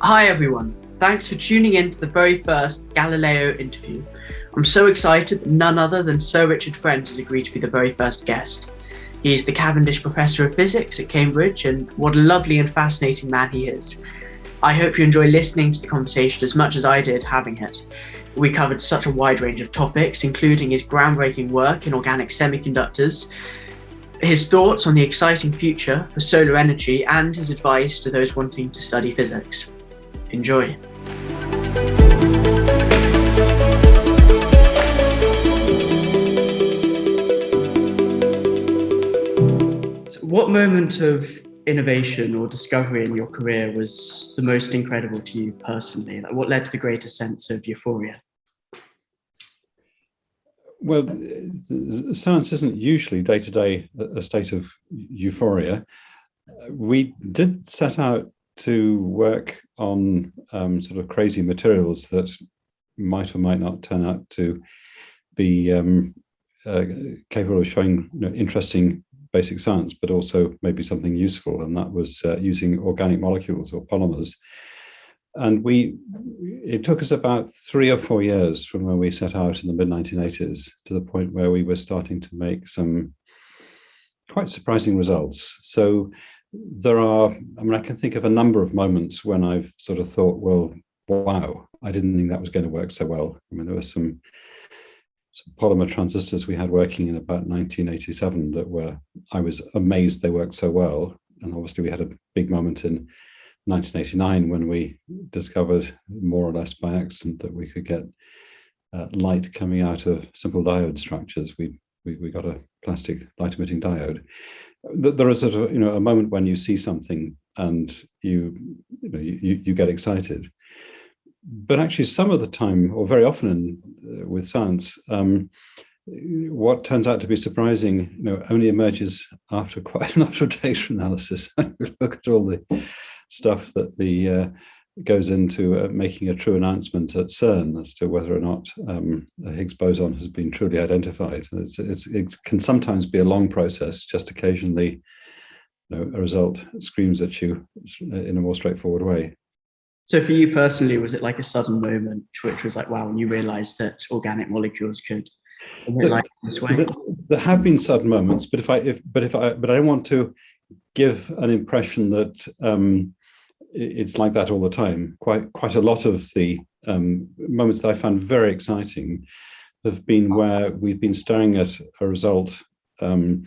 Hi everyone, thanks for tuning in to the very first Galileo interview. I'm so excited that none other than Sir Richard Friend has agreed to be the very first guest. He's the Cavendish Professor of Physics at Cambridge, and what a lovely and fascinating man he is. I hope you enjoy listening to the conversation as much as I did having it. We covered such a wide range of topics, including his groundbreaking work in organic semiconductors, his thoughts on the exciting future for solar energy, and his advice to those wanting to study physics. Enjoy. So what moment of innovation or discovery in your career was the most incredible to you personally? Like, what led to the greatest sense of euphoria? Well, science isn't usually day to day a state of euphoria. We did set out to work on sort of crazy materials that might or might not turn out to be capable of showing interesting basic science, but also maybe something useful. And that was using organic molecules or polymers. And it took us about 3 or 4 years from when we set out in the mid-1980s to the point where we were starting to make some quite surprising results. So I can think of a number of moments when I've sort of thought, well, wow, I didn't think that was going to work so well. I mean, there were some polymer transistors we had working in about 1987 I was amazed they worked so well. And obviously we had a big moment in 1989 when we discovered, more or less by accident, that we could get light coming out of simple diode structures. We got a plastic light emitting diode. There is a moment when you see something and you get excited. But actually, some of the time, or very often with science, what turns out to be surprising, only emerges after quite a lot of data analysis. Look at all the stuff that goes into making a true announcement at CERN as to whether or not a Higgs boson has been truly identified. It can sometimes be a long process. Just occasionally, a result screams at you in a more straightforward way. So for you personally, was it like a sudden moment which was like, wow, when you realized that organic molecules could like this way? There have been sudden moments, but I don't want to give an impression that it's like that all the time. Quite a lot of the moments that I found very exciting have been where we've been staring at a result and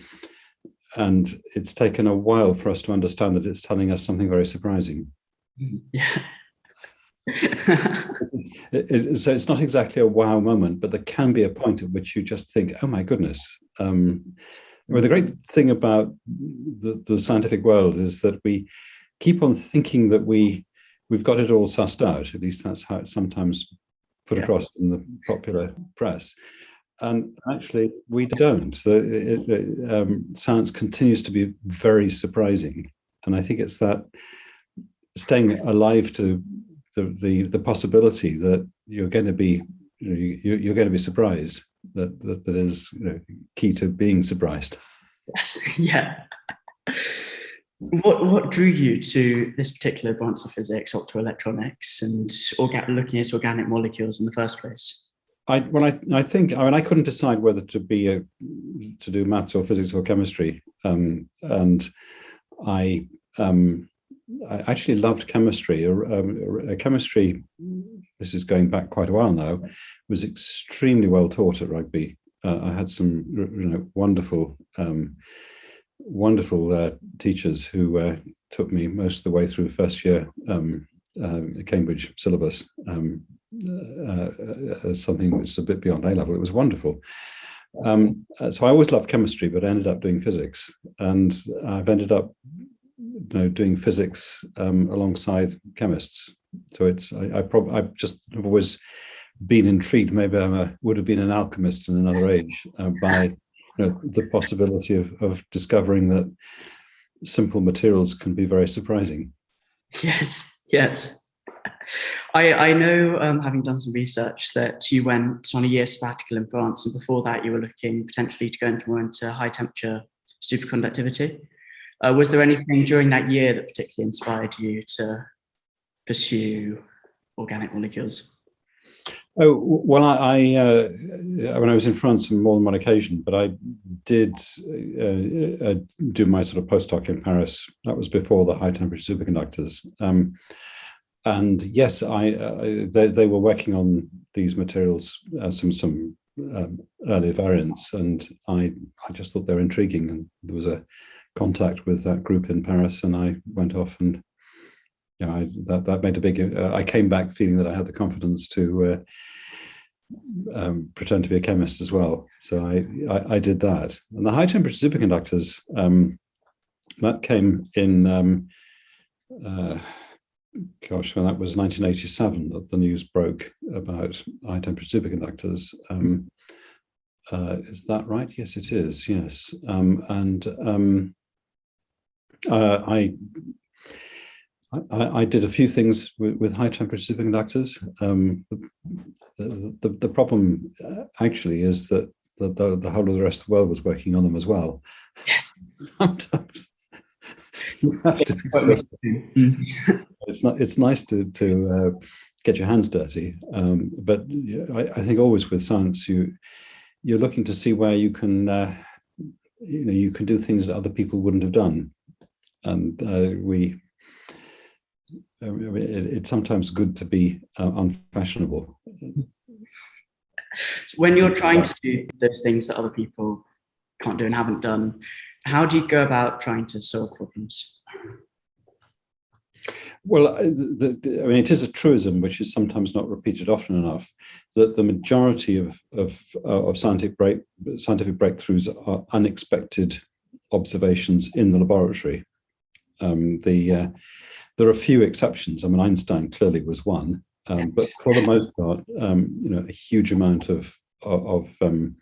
it's taken a while for us to understand that it's telling us something very surprising. Yeah. So it's not exactly a wow moment, but there can be a point at which you just think, oh my goodness. Well, the great thing about the scientific world is that we keep on thinking that we've got it all sussed out. At least that's how it's sometimes put across in the popular press. And actually, we don't. Science continues to be very surprising. And I think it's that staying alive to the possibility that you're going to be surprised that is key to being surprised. Yes. Yeah. What drew you to this particular branch of physics, optoelectronics, and looking at organic molecules in the first place? I couldn't decide whether to do maths or physics or chemistry, and I actually loved chemistry. Chemistry, this is going back quite a while now, was extremely well taught at Rugby. I had some wonderful teachers who took me most of the way through first year Cambridge syllabus, something which is a bit beyond A level. It was wonderful. So I always loved chemistry, but I ended up doing physics, and I've ended up doing physics alongside chemists. So I just have always been intrigued. Maybe would have been an alchemist in another age by the possibility of discovering that simple materials can be very surprising. Yes. I know, having done some research, that you went on a year sabbatical in France, and before that you were looking potentially to go more into high temperature superconductivity. Was there anything during that year that particularly inspired you to pursue organic molecules? Oh, well, when I was in France on more than one occasion, but I did do my sort of postdoc in Paris. That was before the high temperature superconductors. And yes, they were working on these materials, some earlier variants, and I just thought they were intriguing. And there was a contact with that group in Paris, and I went off and that made a big. I came back feeling that I had the confidence to pretend to be a chemist as well. So I did that. And the high temperature superconductors that came in. When that was 1987 that the news broke about high temperature superconductors. Is that right? Yes, it is. Yes, I did a few things with high temperature superconductors. The problem actually is that the whole of the rest of the world was working on them as well. Sometimes you have to be it's nice to get your hands dirty, but I think always with science you're looking to see where you can you can do things that other people wouldn't have done, and it's sometimes good to be unfashionable. When you're trying to do those things that other people can't do and haven't done, how do you go about trying to solve problems? Well, it is a truism which is sometimes not repeated often enough, that the majority of scientific breakthroughs are unexpected observations in the laboratory. There are a few exceptions. I mean, Einstein clearly was one, but for the most part, a huge amount of the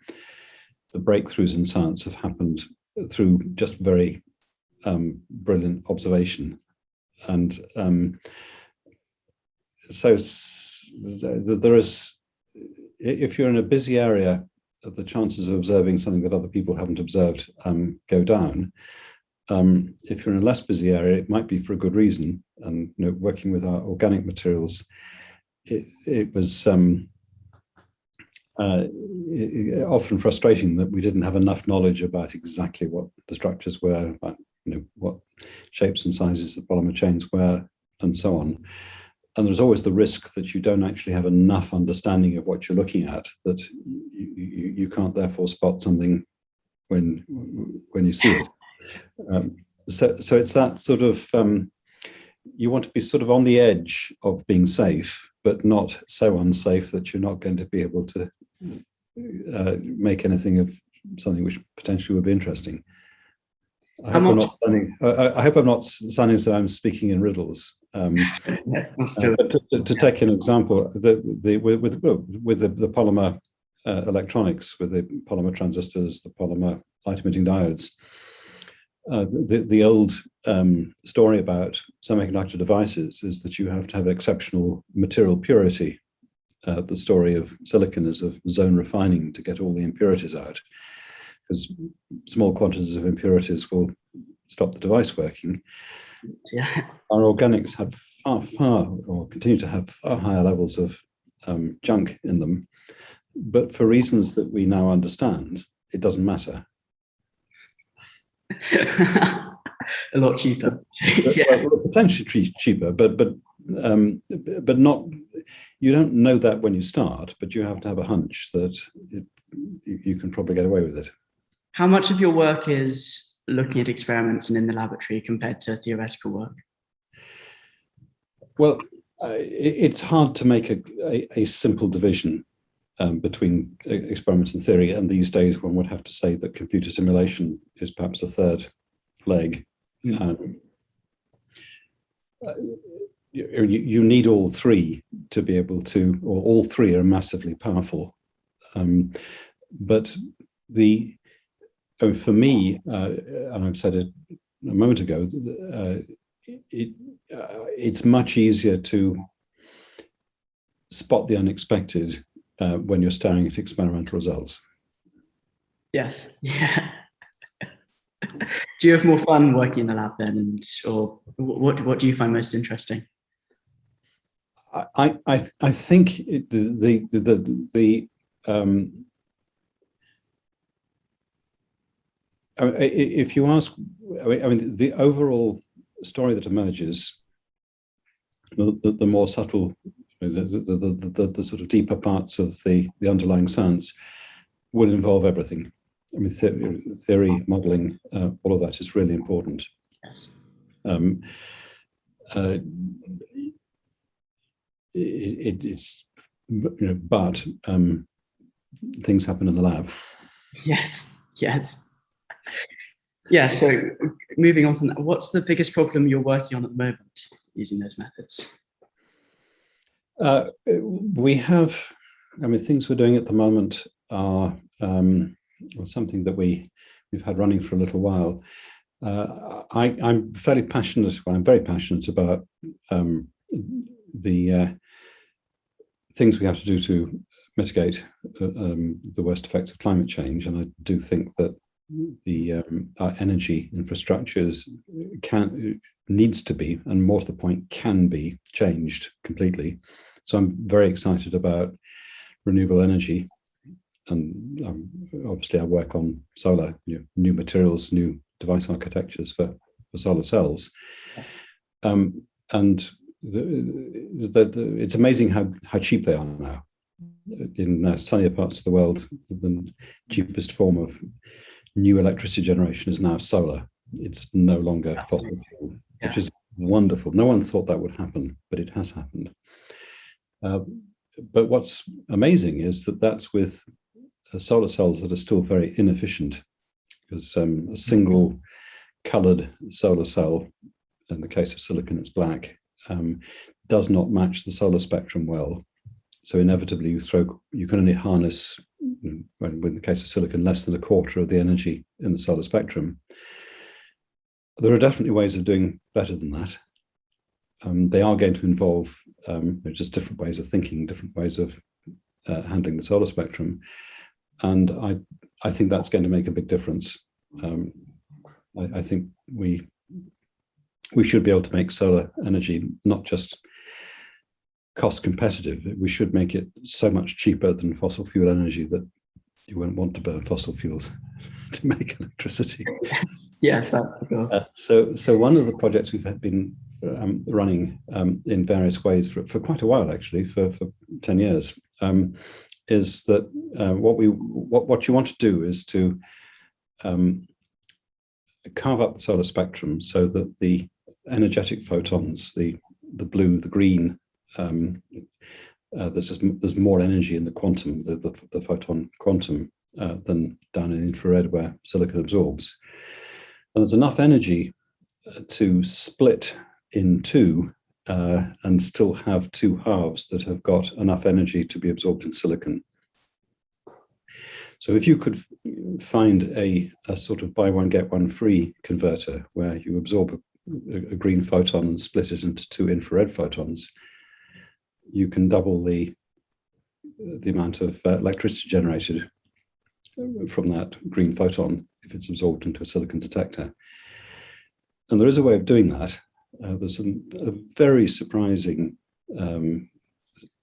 breakthroughs in science have happened through just very brilliant observation. And so there is, if you're in a busy area, the chances of observing something that other people haven't observed go down. If you're in a less busy area, it might be for a good reason. And working with our organic materials, it was often frustrating that we didn't have enough knowledge about exactly what the structures were, about what shapes and sizes the polymer chains were, and so on. And there's always the risk that you don't actually have enough understanding of what you're looking at, that you can't therefore spot something when you see it. So it's that sort of, you want to be sort of on the edge of being safe, but not so unsafe that you're not going to be able to make anything of something which potentially would be interesting. I hope I'm not sounding so I'm speaking in riddles. But to take an example, with the polymer electronics, with the polymer transistors, the polymer light-emitting diodes, the old story about semiconductor devices is that you have to have exceptional material purity. The story of silicon is of zone refining to get all the impurities out, because small quantities of impurities will stop the device working. Yeah. Our organics have or continue to have far higher levels of junk in them, but for reasons that we now understand, it doesn't matter. A lot cheaper. Well, potentially cheaper, but not. You don't know that when you start, but you have to have a hunch that you can probably get away with it. How much of your work is looking at experiments and in the laboratory compared to theoretical work? Well, it's hard to make a simple division between experiments and theory, and these days one would have to say that computer simulation is perhaps a third leg. You need all three to be able to, or all three are massively powerful. But for me, and I've said it a moment ago, it's much easier to spot the unexpected when you're staring at experimental results. Yes. Yeah. Do you have more fun working in the lab then, or what do you find most interesting? I think if you ask, I mean, the overall story that emerges, the more subtle, the sort of deeper parts of the underlying science would involve everything. I mean, theory, modeling, all of that is really important. Yes. It's, but things happen in the lab. Yes. Yeah, so moving on from that, what's the biggest problem you're working on at the moment using those methods? We have, I mean, things we're doing at the moment are something that we've had running for a little while. I'm very passionate about the things we have to do to mitigate the worst effects of climate change, and I do think that our energy infrastructures needs to be, and more to the point, can be changed completely. So I'm very excited about renewable energy, and obviously I work on solar, new materials, new device architectures for solar cells, and it's amazing how cheap they are now. In sunnier parts of the world, the cheapest form of new electricity generation is now solar. It's no longer fossil fuel, which is wonderful. No one thought that would happen, but it has happened. But what's amazing is that that's with solar cells that are still very inefficient, because a single colored solar cell, in the case of silicon it's black, does not match the solar spectrum well. So inevitably you can only harness, in the case of silicon, less than a quarter of the energy in the solar spectrum. There are definitely ways of doing better than that. They are going to involve just different ways of thinking, different ways of handling the solar spectrum. And I think that's going to make a big difference. I think we should be able to make solar energy not just cost competitive, we should make it so much cheaper than fossil fuel energy that you won't want to burn fossil fuels to make electricity. Yes, that's the goal. So one of the projects we've been running in various ways for quite a while, actually, for 10 years, is that what you want to do is to carve up the solar spectrum so that the energetic photons, the blue, the green, there's more energy in the quantum, the photon quantum, than down in infrared where silicon absorbs. And there's enough energy to split in two and still have two halves that have got enough energy to be absorbed in silicon. So if you could find a sort of buy one, get one free converter where you absorb a green photon and split it into two infrared photons, you can double the amount of electricity generated from that green photon if it's absorbed into a silicon detector. And there is a way of doing that. There's a very surprising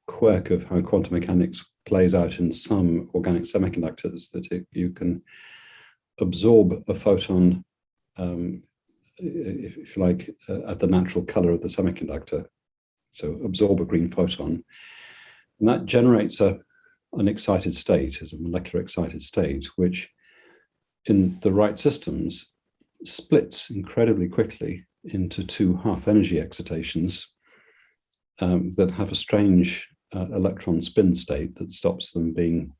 quirk of how quantum mechanics plays out in some organic semiconductors, that you can absorb a photon, if you like, at the natural color of the semiconductor. So absorb a green photon, and that generates an excited state, as a molecular excited state, which in the right systems splits incredibly quickly into two half energy excitations that have a strange electron spin state that stops them being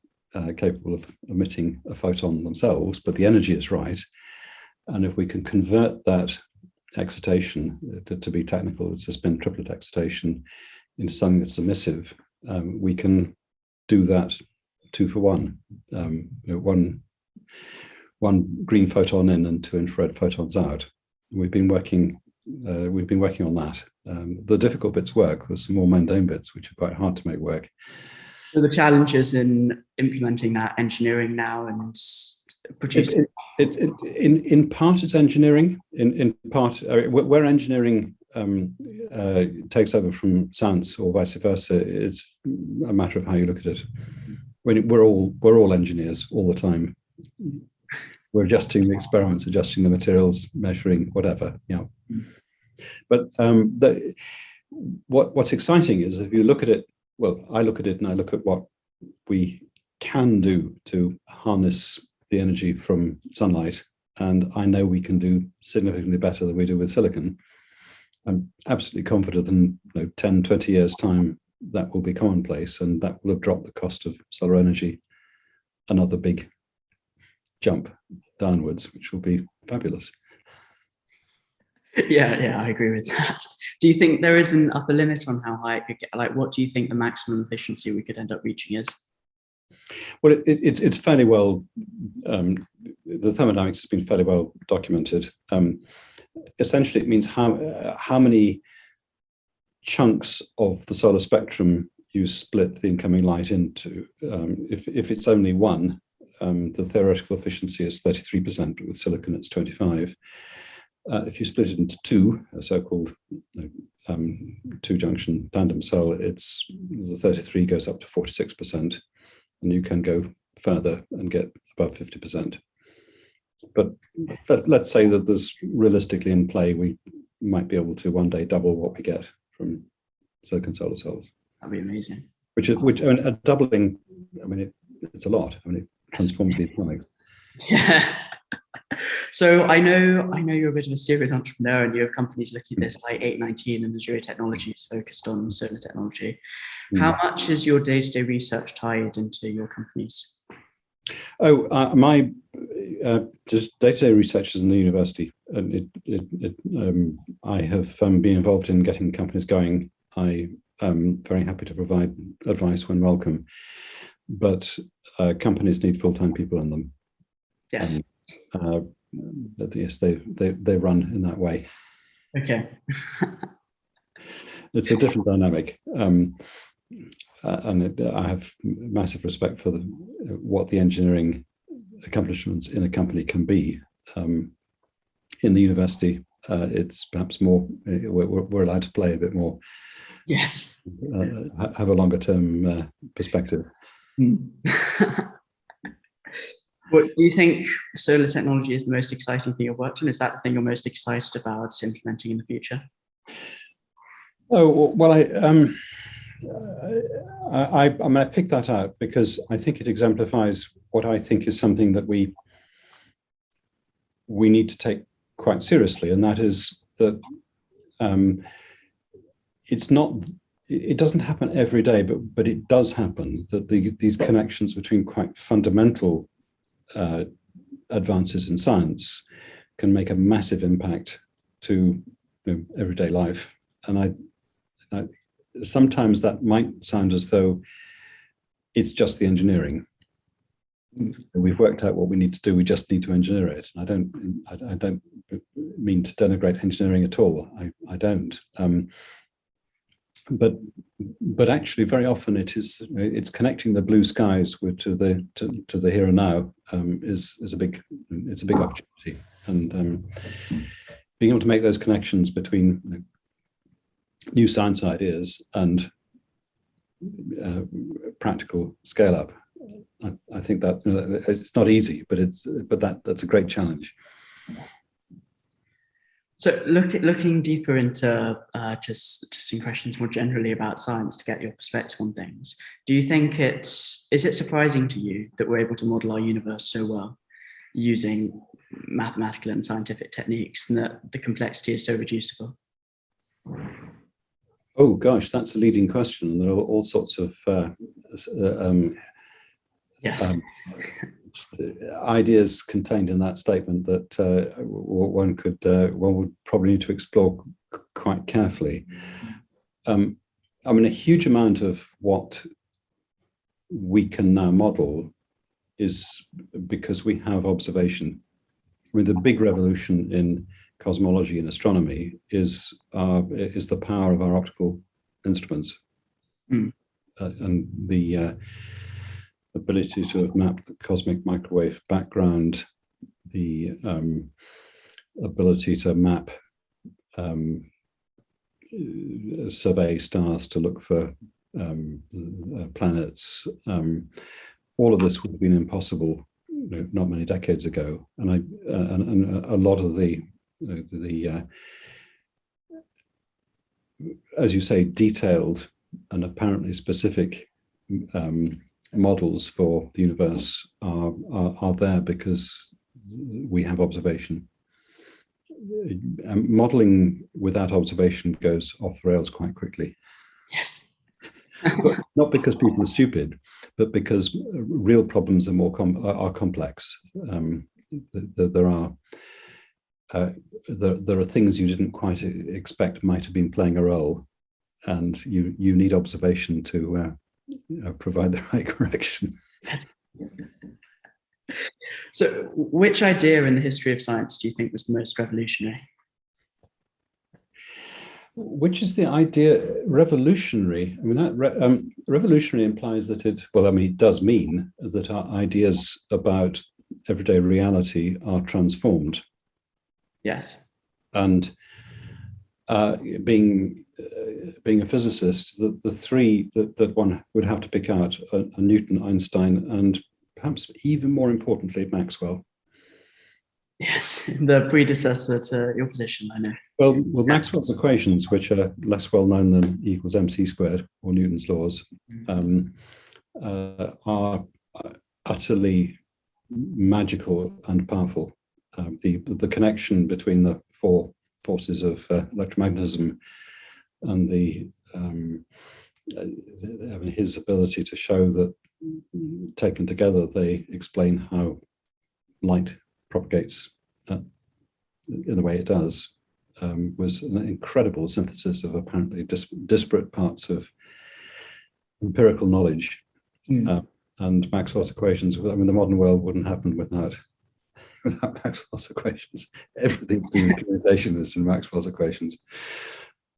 capable of emitting a photon themselves, but the energy is right. And if we can convert that excitation, to be technical, it's a spin triplet excitation, into something that's emissive, we can do that 2 for 1. One green photon in and 2 infrared photons out. We've been working on that. The difficult bits work. There's some more mundane bits which are quite hard to make work. So the challenges in implementing that engineering now and producing. In part, it's engineering. In part, we're engineering takes over from science or vice versa. It's a matter of how you look at it. We're all engineers all the time. We're adjusting the experiments, adjusting the materials, measuring whatever. But what's exciting is if you look at it. Well, I look at it and I look at what we can do to harness the energy from sunlight, and I know we can do significantly better than we do with silicon. I'm absolutely confident in 10, 20 years' time that will be commonplace, and that will have dropped the cost of solar energy another big jump downwards, which will be fabulous. Yeah, I agree with that. Do you think there is an upper limit on how high it could get? Like, what do you think the maximum efficiency we could end up reaching is? Well, it's fairly well, the thermodynamics has been fairly well documented. Essentially, it means how many chunks of the solar spectrum you split the incoming light into. If it's only one, the theoretical efficiency is 33%, with silicon it's 25%. If you split it into two, a so-called two-junction tandem cell, the 33 goes up to 46%, and you can go further and get above 50%. But let's say that there's realistically in play, we might be able to one day double what we get from silicon solar cells. That'd be amazing. Which a doubling, it's a lot. It transforms the economics. Yeah. So I know you're a bit of a serial entrepreneur, and you have companies looking at this like 819 and Azure Technologies focused on solar technology. How much is your day-to-day research tied into your companies? My just day-to-day research is in the university, and I have been involved in getting companies going. I am very happy to provide advice when welcome, but companies need full-time people in them. Yes. But yes, they run in that way. Okay. It's a different dynamic, and I have massive respect for what the engineering accomplishments in a company can be. In the university, it's perhaps more, we're allowed to play a bit more. Yes. Have a longer term perspective. What do you think solar technology is the most exciting thing you've worked on? Is that the thing you're most excited about implementing in the future? Oh, well, I picked that out because I think it exemplifies what I think is something that we need to take quite seriously, and that is that it doesn't happen every day, but it does happen that these connections between quite fundamental advances in science can make a massive impact to everyday life. And I sometimes that might sound as though it's just the engineering. We've worked out what we need to do. We just need to engineer it. And I don't mean to denigrate engineering at all. I don't. But actually, very often it's connecting the blue skies to the here and now is a big opportunity, and being able to make those connections between new science ideas and practical scale up. I think that it's not easy, but that's a great challenge. So looking deeper into just some questions more generally about science to get your perspective on things, do you think is it surprising to you that we're able to model our universe so well using mathematical and scientific techniques, and that the complexity is so reducible? Oh gosh, that's a leading question. There are all sorts of ideas contained in that statement that one would probably need to explore quite carefully. A huge amount of what we can now model is because we have observation. The big revolution in cosmology and astronomy is the power of our optical instruments, and the ability to have mapped the cosmic microwave background, the ability to map survey stars to look for planets. All of this would have been impossible, not many decades ago. And a lot of the as you say, detailed and apparently specific models for the universe are there because we have observation. Modeling without observation goes off the rails quite quickly. Yes. But not because people are stupid, but because real problems are more complex. There are things you didn't quite expect might have been playing a role, and you need observation to provide the right correction. So, which idea in the history of science do you think was the most revolutionary? Which is the idea revolutionary? I mean, that revolutionary implies that it does mean that our ideas about everyday reality are transformed. Yes. And being a physicist, the three that one would have to pick out are Newton, Einstein, and perhaps even more importantly, Maxwell. Yes, the predecessor to your position, I know. Well, Maxwell's equations, which are less well known than E equals mc squared or Newton's laws, are utterly magical and powerful. The connection between the four forces of electromagnetism and his ability to show that taken together they explain how light propagates in the way it does, was an incredible synthesis of apparently disparate parts of empirical knowledge. And Maxwell's equations, I mean, the modern world wouldn't happen without Maxwell's equations. Everything to do with communication is in Maxwell's equations.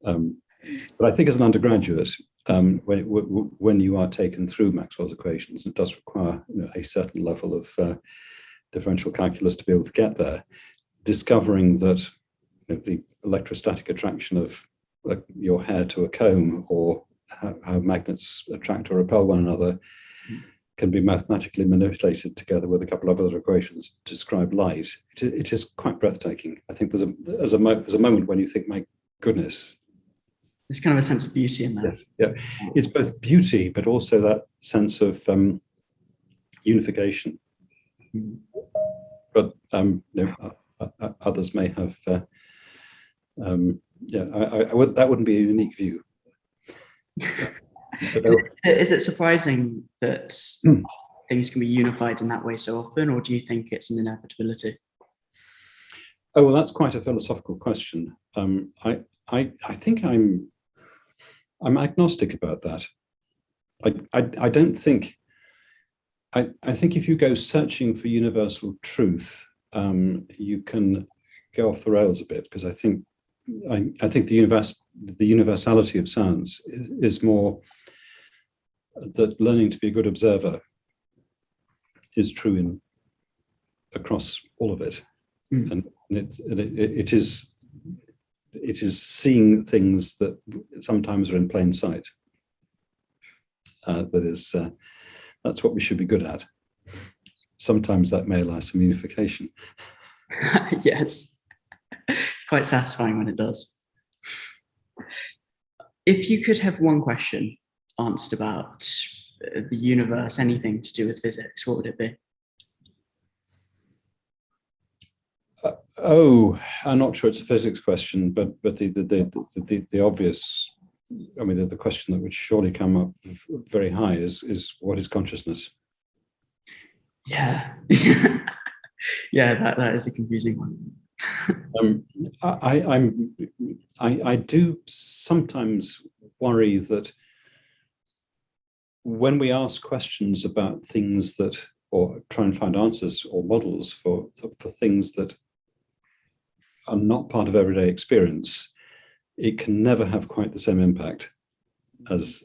But I think as an undergraduate, when you are taken through Maxwell's equations, it does require a certain level of differential calculus to be able to get there. Discovering that the electrostatic attraction of your hair to a comb, or how magnets attract or repel one another, can be mathematically manipulated together with a couple of other equations to describe light. It is quite breathtaking. I think there's a moment when you think, my goodness. There's kind of a sense of beauty in that. Yes, yeah. It's both beauty, but also that sense of unification. But others may have. That wouldn't be a unique view. Is it surprising that things can be unified in that way so often, or do you think it's an inevitability? Oh, well, that's quite a philosophical question. I think I'm agnostic about that. I don't think. I think if you go searching for universal truth, you can go off the rails a bit, because I think the universality of science is more that learning to be a good observer is true across all of it, and it is seeing things that sometimes are in plain sight. That's what we should be good at. Sometimes that may allow some unification. Yes, it's quite satisfying when it does. If you could have one question answered about the universe, anything to do with physics, what would it be? I'm not sure it's a physics question, but the obvious, I mean, the question that would surely come up very high is what is consciousness? Yeah, yeah, that is a confusing one. I do sometimes worry that when we ask questions about things that, or try and find answers or models for things that are not part of everyday experience, it can never have quite the same impact as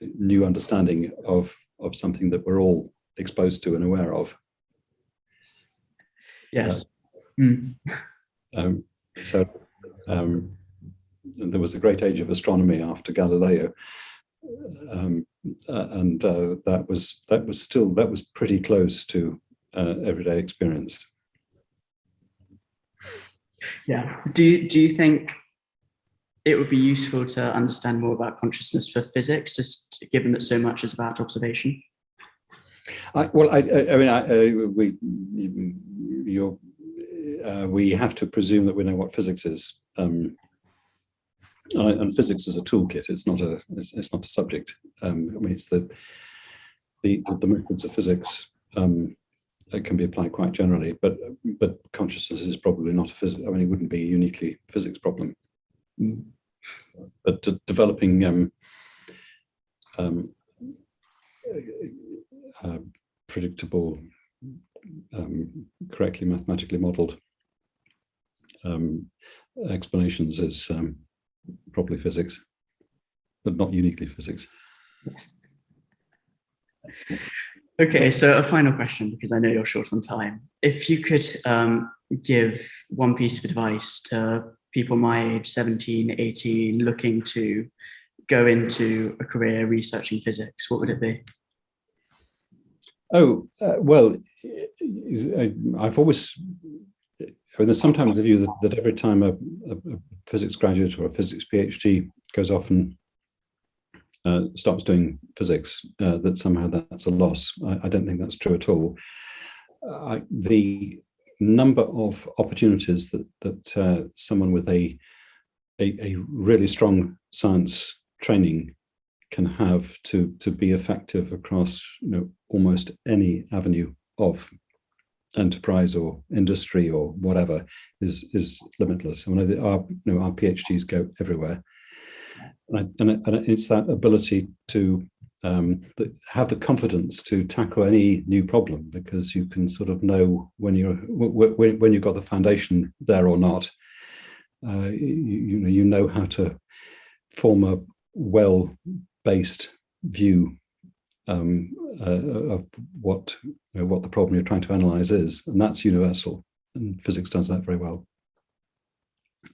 new understanding of something that we're all exposed to and aware of. Yes. there was a great age of astronomy after Galileo, and that was pretty close to everyday experience. Yeah. Do you think it would be useful to understand more about consciousness for physics, just given that so much is about observation? We have to presume that we know what physics is, and physics is a toolkit. It's not a subject. It's the methods of physics that can be applied quite generally, but consciousness is probably not a physics. It wouldn't be a uniquely physics problem. But developing predictable, correctly mathematically modeled explanations is probably physics, but not uniquely physics. Okay, so a final question, because I know you're short on time. If you could give one piece of advice to people my age, 17, 18, looking to go into a career researching physics, what would it be? Well, I've always, there's sometimes the view that every time a physics graduate or a physics PhD goes off and starts doing physics, that somehow that's a loss. I don't think that's true at all. The number of opportunities that someone with a really strong science training can have to be effective across almost any avenue of enterprise or industry or whatever is limitless. Our PhDs go everywhere, and it's that ability to have the confidence to tackle any new problem, because you can sort of know when you've got the foundation there or not. You know how to form a well-based view of what the problem you're trying to analyze is, and that's universal, and physics does that very well.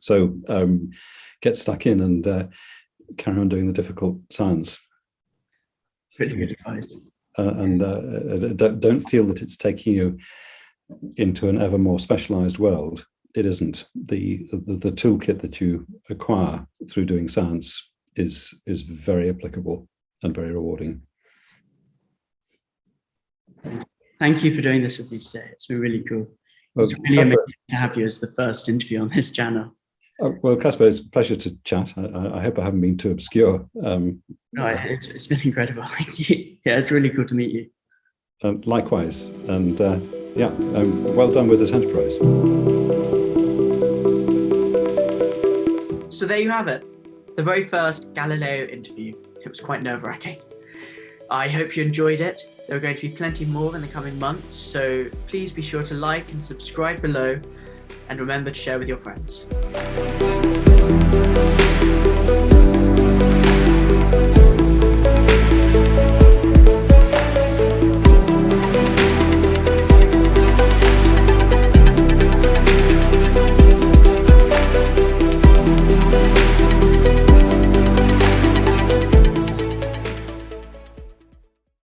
So get stuck in and carry on doing the difficult science. Pretty good advice. And don't feel that it's taking you into an ever more specialized world. It isn't. The toolkit that you acquire through doing science is very applicable and very rewarding. Thank you for doing this with me today. It's been really cool. It's really amazing to have you as the first interview on this channel. Well, Caspar, it's a pleasure to chat. I hope I haven't been too obscure. No, it's been incredible. Thank you. Yeah, it's really cool to meet you. Likewise. And well done with this enterprise. So there you have it. The very first Galileo interview. It was quite nerve-wracking. I hope you enjoyed it. There are going to be plenty more in the coming months, so please be sure to like and subscribe below, and remember to share with your friends.